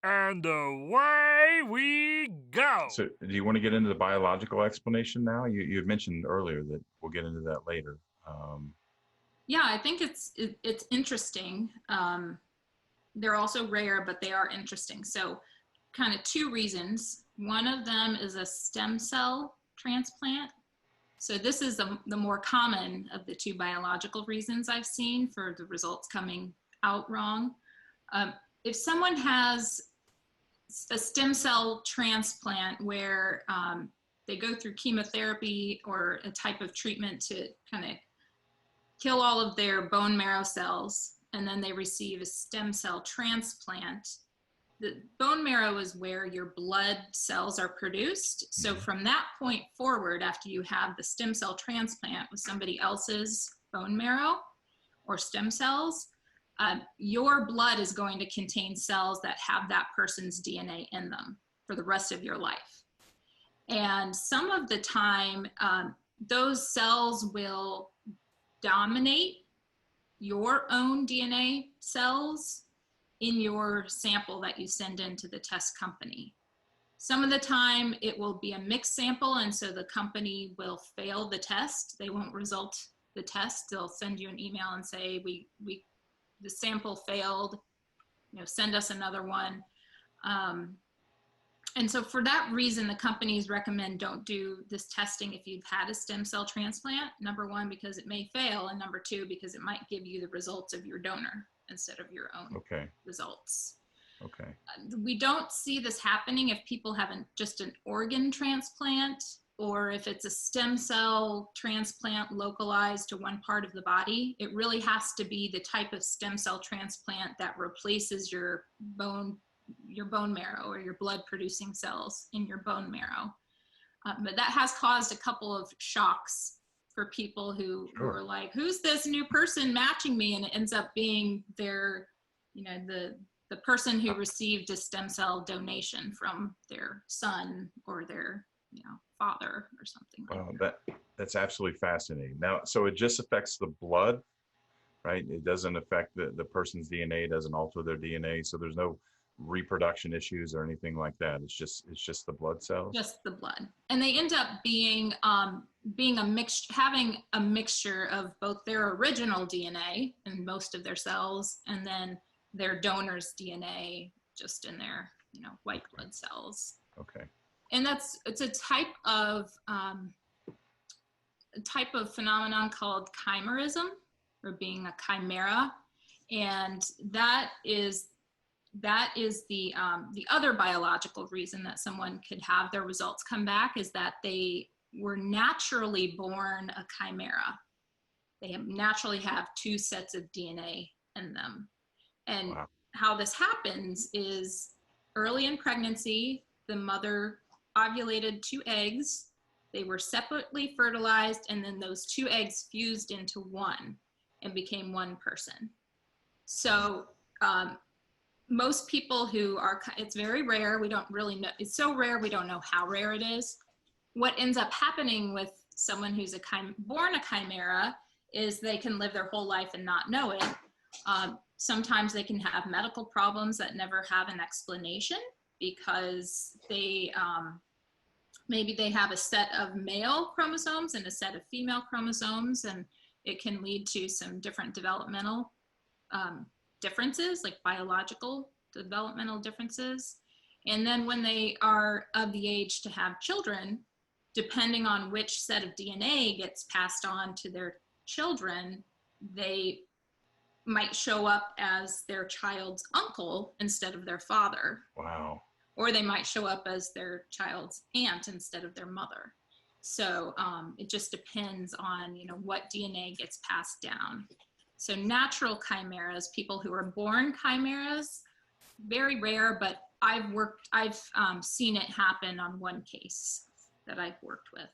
And away we go. So, do you want to get into the biological explanation now? You had mentioned earlier that we'll get into that later. Um, Yeah, I think it's interesting. They're also rare, but they are interesting. So, kind of two reasons. One of them is a stem cell transplant. So, this is the more common of the two biological reasons I've seen for the results coming out wrong. Um, if someone has a stem cell transplant where they go through chemotherapy or a type of treatment to kind of kill all of their bone marrow cells, and then they receive a stem cell transplant. The bone marrow is where your blood cells are produced. So mhm. from that point forward, after you have the stem cell transplant with somebody else's bone marrow or stem cells, your blood is going to contain cells that have that person's DNA in them for the rest of your life. And some of the time, those cells will dominate your own DNA cells in your sample that you send into the test company. Some of the time it will be a mixed sample, and so the company will fail the test. They won't result the test. They'll send you an email and say, the sample failed, send us another one. And so for that reason, the companies recommend don't do this testing if you've had a stem cell transplant. Number one, because it may fail, and number two, because it might give you the results of your donor instead of your own Okay. results. Okay. We don't see this happening if people have just an organ transplant, or if it's a stem cell transplant localized to one part of the body. It really has to be the type of stem cell transplant that replaces your bone marrow or your blood producing cells in your bone marrow. But that has caused a couple of shocks for people who Sure. are like, who's this new person matching me? And it ends up being their, the person who received a stem cell donation from their son or their, father or something like Well, that's absolutely fascinating. Now, so it just affects the blood, right? It doesn't affect the person's DNA. It doesn't alter their DNA. So there's no reproduction issues or anything like that. It's just the blood cells. just the blood. And they end up being having a mixture of both their original DNA in most of their cells and then their donor's DNA just in their, white Okay. blood cells. Okay. And it's a type of phenomenon called chimerism, or being a chimera. And that is the other biological reason that someone could have their results come back, is that they were naturally born a chimera. They naturally have two sets of DNA in them. And Wow. how this happens is early in pregnancy, the mother ovulated two eggs. They were separately fertilized, and then those two eggs fused into one and became one person. So most people it's very rare. We don't really know. It's so rare, we don't know how rare it is. What ends up happening with someone who's born a chimera is they can live their whole life and not know it. Sometimes they can have medical problems that never have an explanation because maybe they have a set of male chromosomes and a set of female chromosomes, and it can lead to some different developmental differences, like biological developmental differences. And then when they are of the age to have children, depending on which set of DNA gets passed on to their children, they might show up as their child's uncle instead of their father, Wow. or they might show up as their child's aunt instead of their mother. So it just depends on what DNA gets passed down. So natural chimeras, people who are born chimeras, very rare, but I've seen it happen on one case that I've worked with.